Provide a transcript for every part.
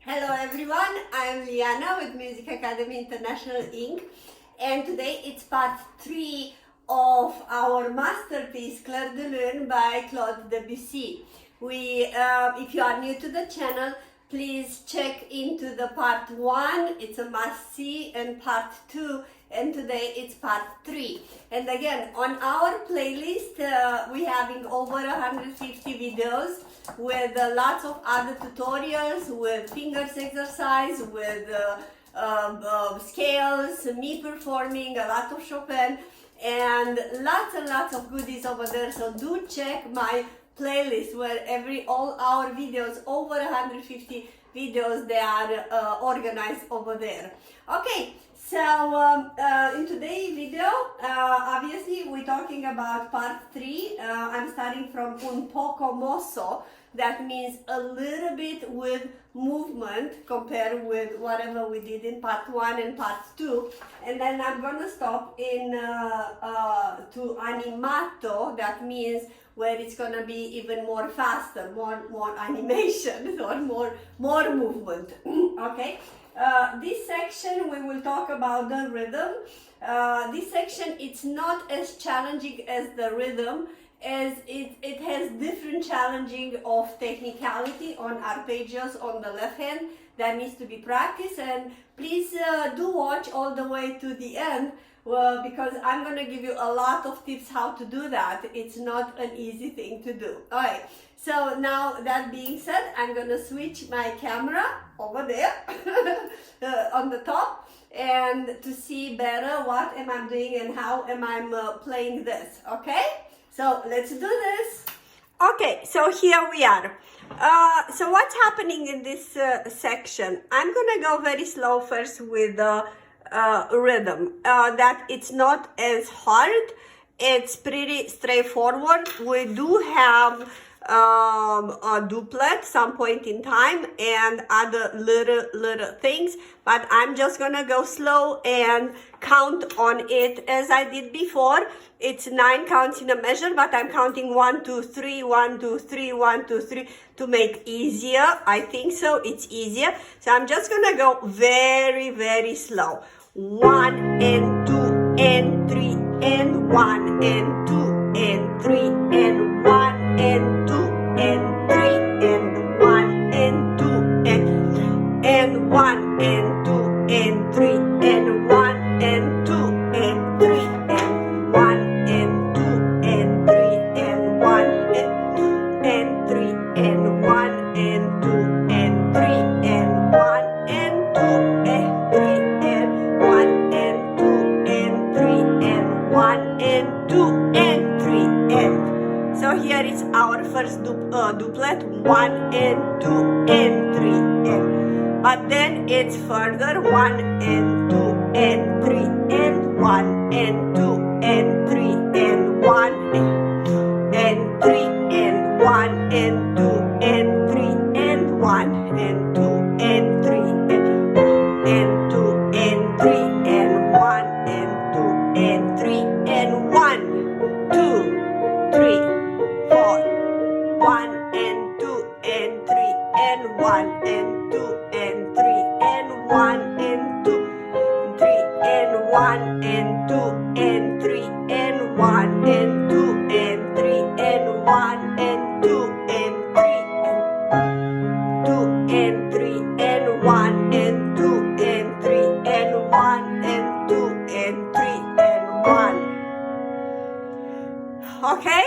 Hello everyone, I am Liana with Music Academy International Inc. And today it's part 3 of our masterpiece Clair de Lune by Claude Debussy. If you are new to the channel, please check into the part 1, it's a must-see, and part 2, and today it's part 3. And again, on our playlist, we're having over 150 videos with lots of other tutorials, with fingers exercise, with scales, me performing, a lot of Chopin, and lots of goodies over there. So do check my playlist where all our videos, over 150 videos, they are organized over there. Okay, so in today's video, obviously we're talking about part 3. I'm starting from un poco mosso. That means a little bit with movement compared with whatever we did in part 1 and part 2. And then I'm gonna stop in to animato. That means where it's gonna be even more faster, more animation, or more movement. Okay. This section we will talk about the rhythm. This section, it's not as challenging as the rhythm, as it has different challenging of technicality on arpeggios on the left hand that needs to be practiced. And please do watch all the way to the end, because I'm going to give you a lot of tips how to do that. It's not an easy thing to do. Alright, so now that being said, I'm going to switch my camera over there on the top, and to see better what am I doing and how am I playing this. Okay, so let's do this. Okay, so here we are. So what's happening in this section? I'm gonna go very slow first with the rhythm. That it's not as hard. It's pretty straightforward. We do have a duplet some point in time and other little things, but I'm just gonna go slow and count on it as I did before. It's 9 counts in a measure, but I'm counting 1, 2, 3, 1, 2, 3, 1, 2, 3 to make easier. I think so, it's easier. So I'm just gonna go very slow. 1 and 2 and 3 and 1 and 2 and 3 and 1 and 2 and 3 and 1 and 2 and 1 and 2 and 3 and 1 and 2 and 3 and 1 and 2 and 3 and 1 and 3 and 1 and 2 and 3 and 1 and 2 and 3 and 1 and 2 and 3 and 1 and 2 and 3 and. So here is our first duplet, 1 and 2 and 3 and. But then it's further, 1 and 2 and 3 and 1 and 2 and 3 and 1 and 3 and 1 and 2 and 3 and 1 and 2 and 3 and 2 and 3 and 1 and 2 and 3 and 1, 2, 3, 4, 1 and 2 and 3 and 1 and 2 and 3 and 1 and 2 and 3 and 1 and 2 and 3 and 1 and 2 and 3 and 1 and 2 and 3 and 2 and 3 and 1 and 2 and 3 and 1 and 2 and 3 and 1. Okay?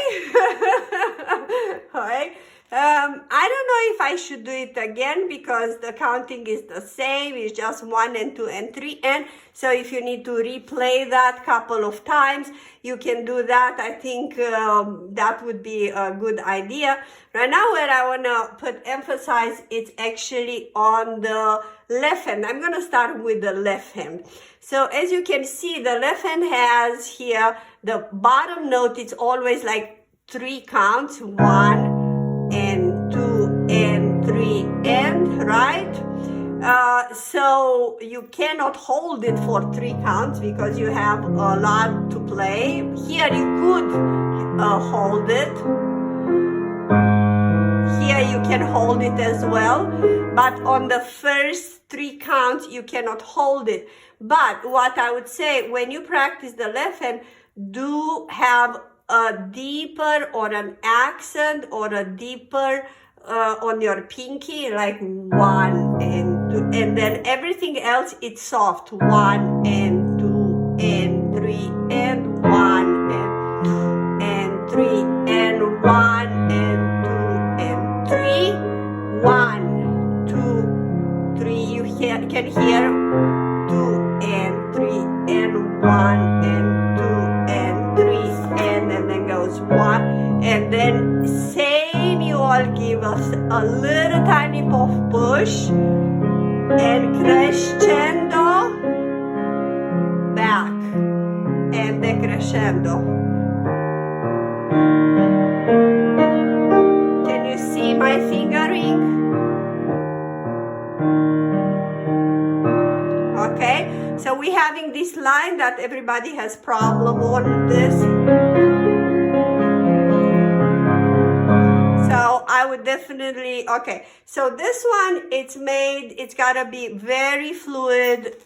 Alright. I don't know if I should do it again, because the counting is the same. It's just 1 and 2 and 3 and. So if you need to replay that couple of times, you can do that. I think that would be a good idea. Right now, where I want to put emphasis, it's actually on the left hand. I'm going to start with the left hand. So as you can see, the left hand has here the bottom note. It's always like 3 counts, 1 and 2 and 3 and, right? So you cannot hold it for 3 counts because you have a lot to play. Here you could hold it. Here you can hold it as well, but on the first 3 counts you cannot hold it. But what I would say, when you practice the left hand, do have a deeper or an accent or a deeper on your pinky, like 1 and 2, and then everything else it's soft. 1 and 2 and 3 and 1 and 2 and 3 and 1 and 2 and 3. 1, 2, 3. You can hear 2 and 3 and 1 and 2 and 3, and then goes 1, and then same, you all give us a little tiny push and crescendo back and decrescendo. Can you see my fingering? Okay, so we're having this line that everybody has problem on this. So I would definitely, okay, so this one, it's gotta be very fluid,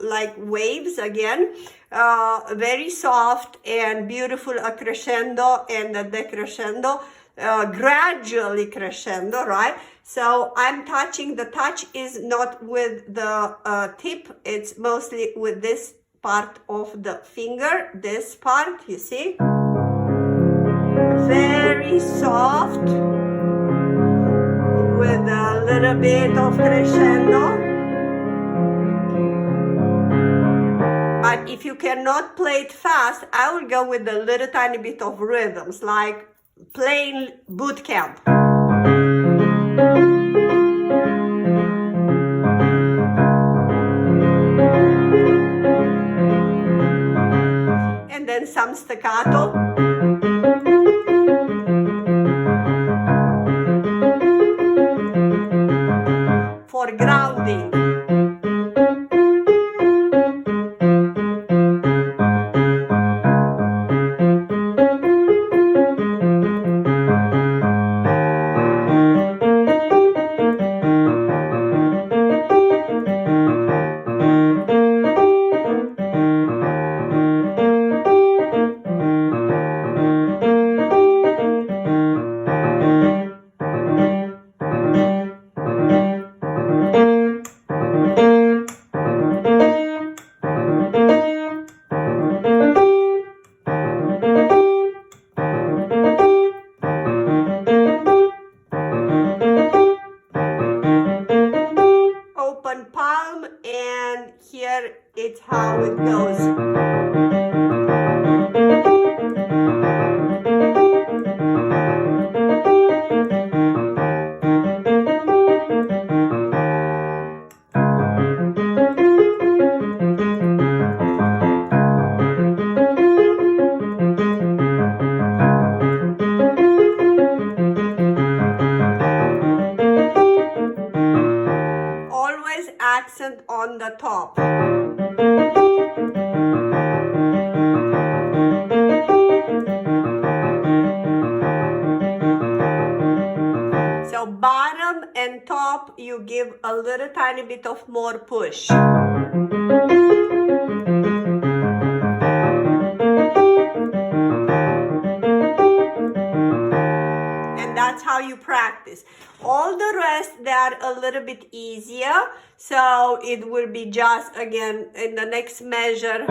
like waves again, very soft and beautiful, a crescendo and a decrescendo, gradually crescendo, right? So I'm touching, the touch is not with the tip, it's mostly with this part of the finger, this part, you see? Very soft with a little bit of crescendo. But if you cannot play it fast, I will go with a little tiny bit of rhythms, like playing boot camp. And then some staccato. For grounding. It's how it goes. Always accent on the top. So bottom and top, you give a little tiny bit of more push. And that's how you practice. All the rest, they are a little bit easier. So it will be just, again, in the next measure.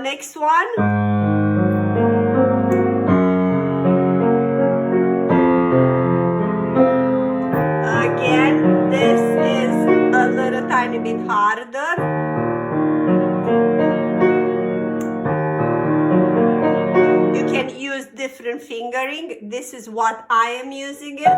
Next one. Again, this is a little tiny bit harder. You can use different fingering. This is what I am using it.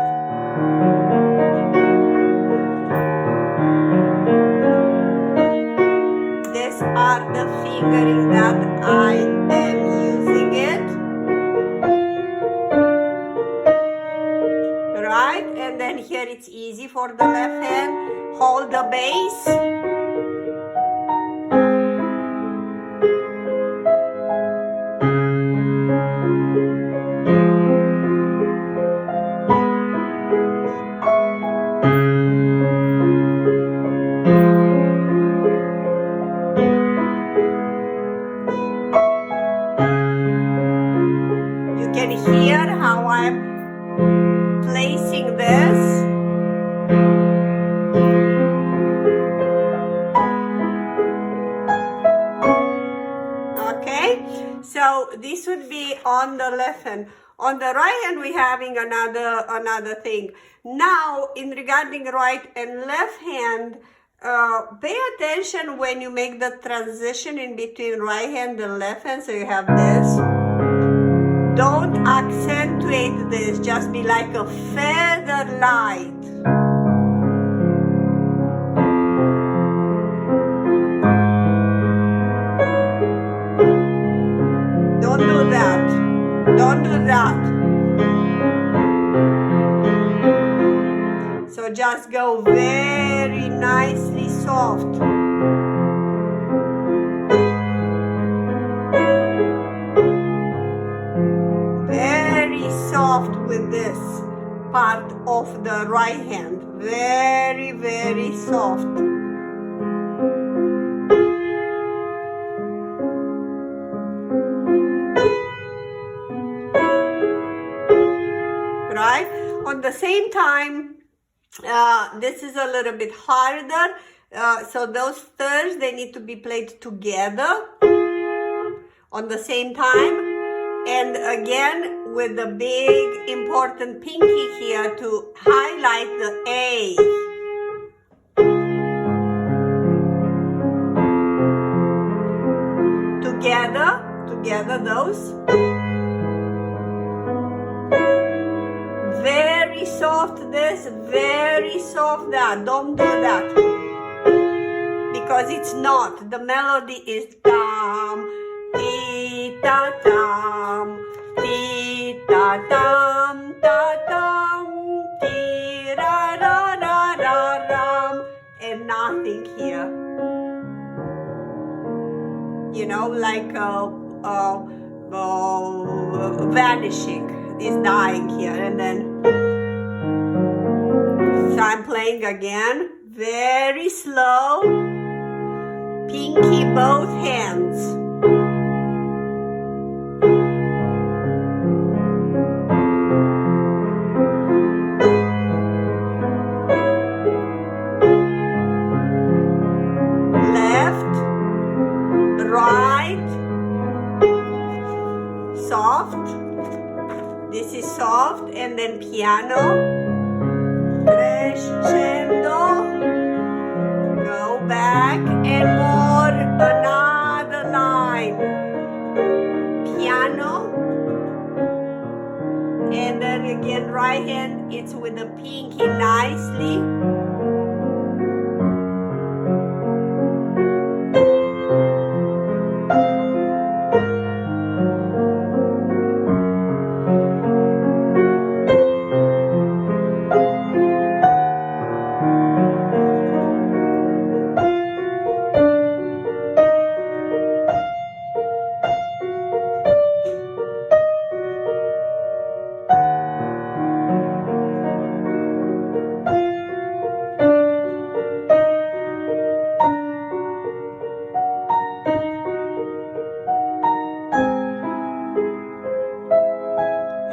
and then here it's easy for the left hand. Hold the bass. You can hear how I'm placing this. Okay, so this would be on the left hand. On the right hand, we're having another thing. Now, in regarding right and left hand, pay attention when you make the transition in between right hand and left hand. So you have this. Don't accentuate this. Just be like a feather light. Don't do that. Don't do that. So just go very nicely soft. Very soft with this part of the right hand. Very, very soft. Right? On the same time, this is a little bit harder. So those thirds, they need to be played together on the same time. And again, with the big important pinky here to highlight the A. Together those. Very soft this, very soft that. Don't do that. Because it's not. The melody is tam, ti ta tam, ti ta tam, ta tam, ti ra ra ra ra ram, and nothing here. You know, like vanishing. Is dying here, and then so I'm playing again, very slow, pinky both hands. Left, right, soft. This is soft, and then piano, crescendo, go back, and more, another line, piano, and then again right hand, it's with the pinky nicely.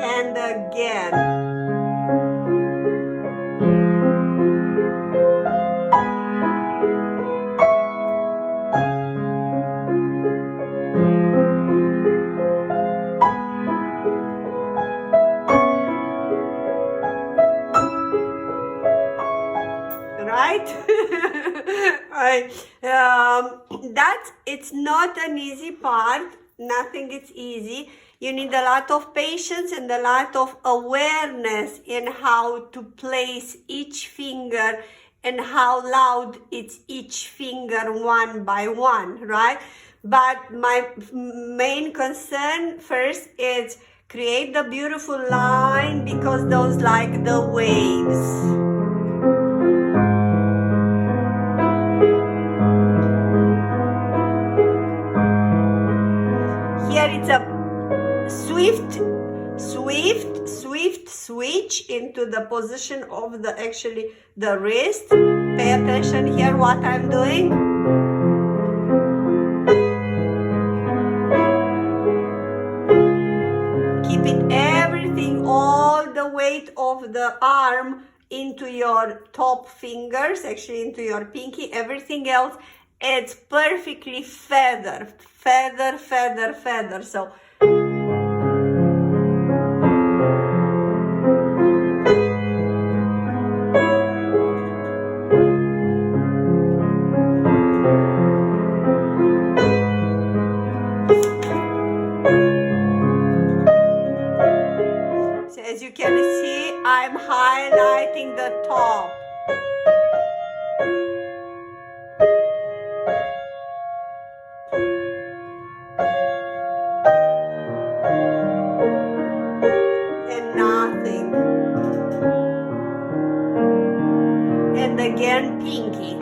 And again. Right? Right. It's not an easy part. Nothing is easy. You need a lot of patience and a lot of awareness in how to place each finger and how loud it's each finger one by one, right? But my main concern first is Create the beautiful line because those like the waves. Here it's a swift switch into the position of the actually the wrist. Pay attention here what I'm doing. Keep it everything, all the weight of the arm into your top fingers, actually into your pinky. Everything else, it's perfectly feather. So as you can see, I'm highlighting the top. And nothing. And again, pinky.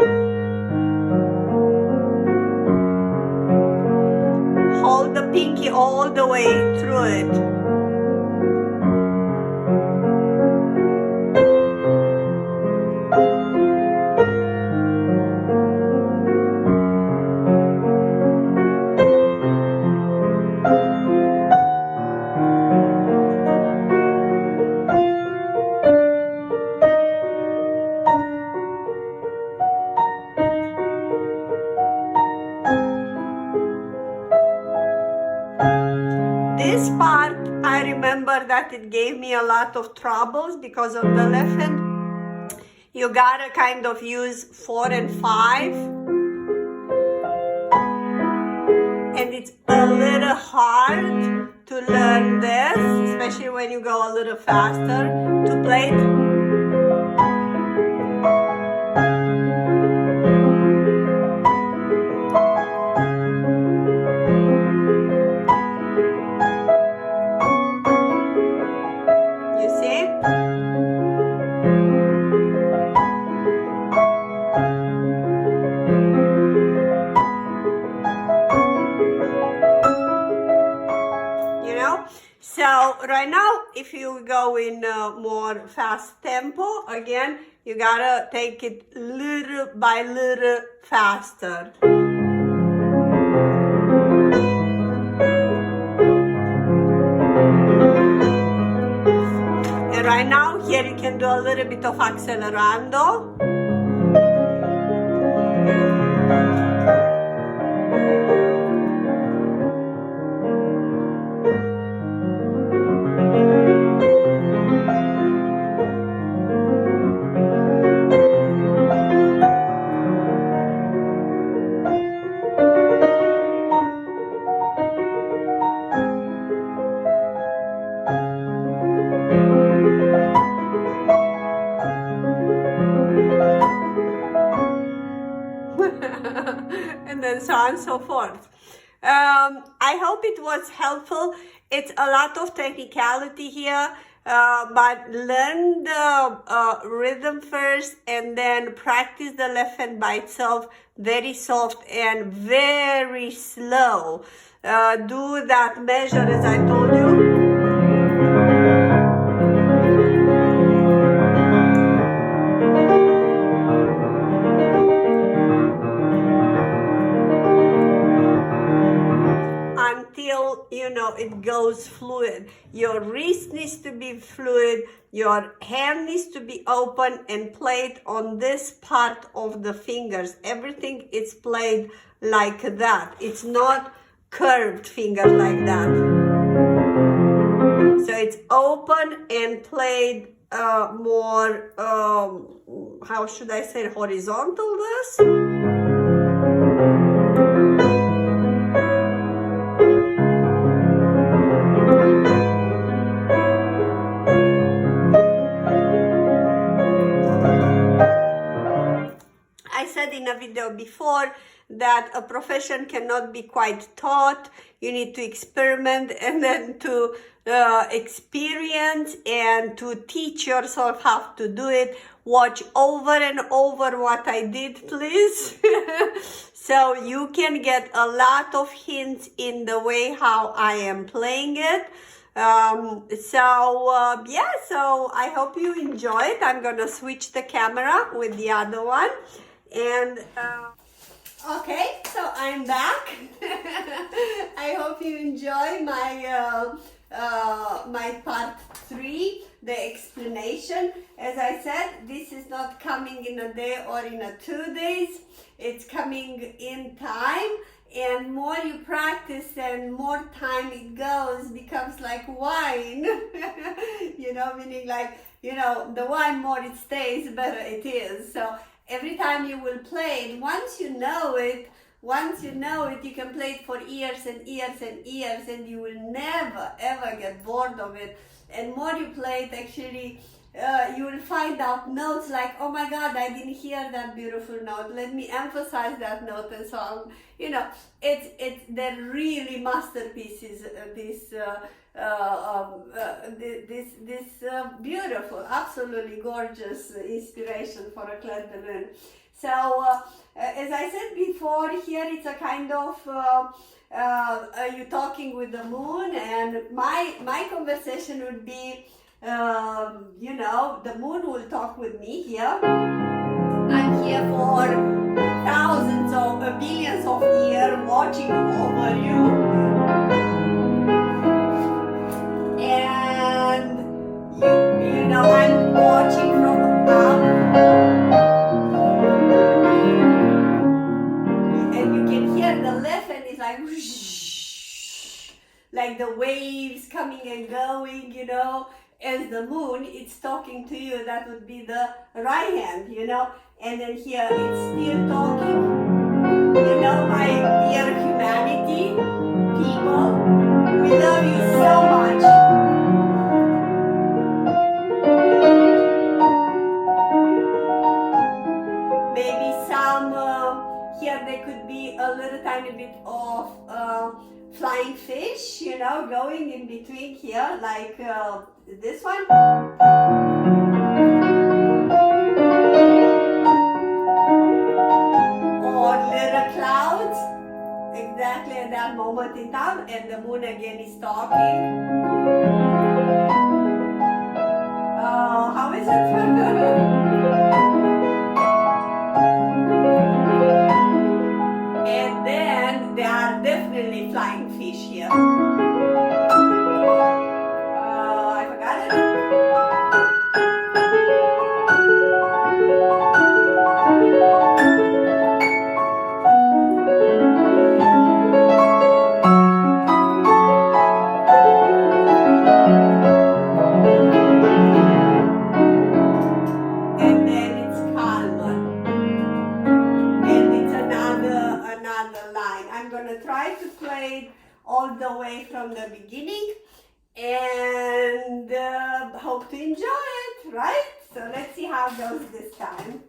Hold the pinky all the way through it. This part, I remember that it gave me a lot of troubles because on the left hand, you gotta kind of use 4 and 5. And it's a little hard to learn this, especially when you go a little faster to play it. So right now, if you go in more fast tempo, again, you gotta take it little by little faster. And right now, here you can do a little bit of accelerando. And so on and so forth. I hope it was helpful. It's a lot of technicality here, but learn the rhythm first and then practice the left hand by itself, very soft and very slow. Do that measure as I told you. Until, you know, it goes fluid. Your wrist needs to be fluid, your hand needs to be open and played on this part of the fingers. Everything is played like that. It's not curved fingers like that. So it's open and played more, how should I say, horizontal this? I said in a video before, that a profession cannot be quite taught. You need to experiment and then to experience and to teach yourself how to do it. Watch over and over what I did, please. So you can get a lot of hints in the way how I am playing it. Yeah, so I hope you enjoy it. I'm gonna switch the camera with the other one. And okay, so I'm back. I hope you enjoy my my part 3, the explanation. As I said, this is not coming in a day or in 2 days. It's coming in time, and more you practice and more time it goes, becomes like wine. You know, meaning like, you know, the wine more it stays, better it is. So every time you will play it, once you know it, you can play it for years and years and years, and you will never ever get bored of it. And more you play it, actually, you will find out notes like, oh my God, I didn't hear that beautiful note. Let me emphasize that note, and so on. You know, they're really masterpieces. This beautiful, absolutely gorgeous inspiration for a Clair de Lune. So, as I said before, here it's a kind of you talking with the moon, and my conversation would be, you know, the moon will talk with me here. I'm here for thousands of billions of years watching over you, and you know, I'm watching from up, and you can hear the left hand is like whoosh, like the waves coming and going, you know. As the moon, it's talking to you, that would be the right hand, you know, and then here it's still talking, you know, my dear humanity, people, we love you so much. Maybe some, here there could be a little tiny bit of flying fish, you know, going in between here, like this one. Or little clouds, exactly at that moment in time, and the moon again is talking. How is it? And then there are definitely flying fish here. I forgot it. And then it's calmer. And it's another line. I'm gonna try to play it all the way from the beginning, and hope to enjoy it, right? So let's see how it goes this time.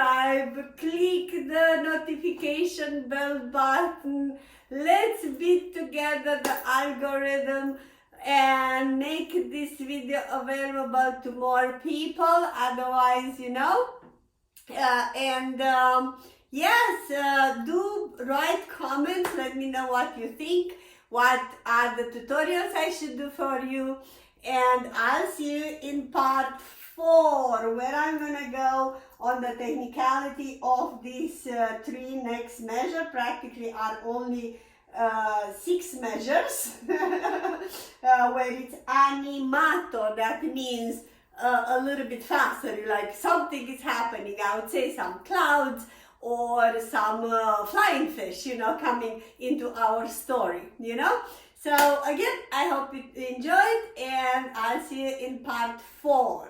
subscribe, click the notification bell button. Let's beat together the algorithm and make this video available to more people. Otherwise, you know, yes, do write comments. Let me know what you think. What are the tutorials I should do for you? And I'll see you in part 4, where I'm gonna go on the technicality of these 3 next measures. Practically are only 6 measures, where it's animato. That means a little bit faster, like something is happening. I would say some clouds or some flying fish, you know, coming into our story, you know. So again, I hope you enjoyed, and I'll see you in part 4.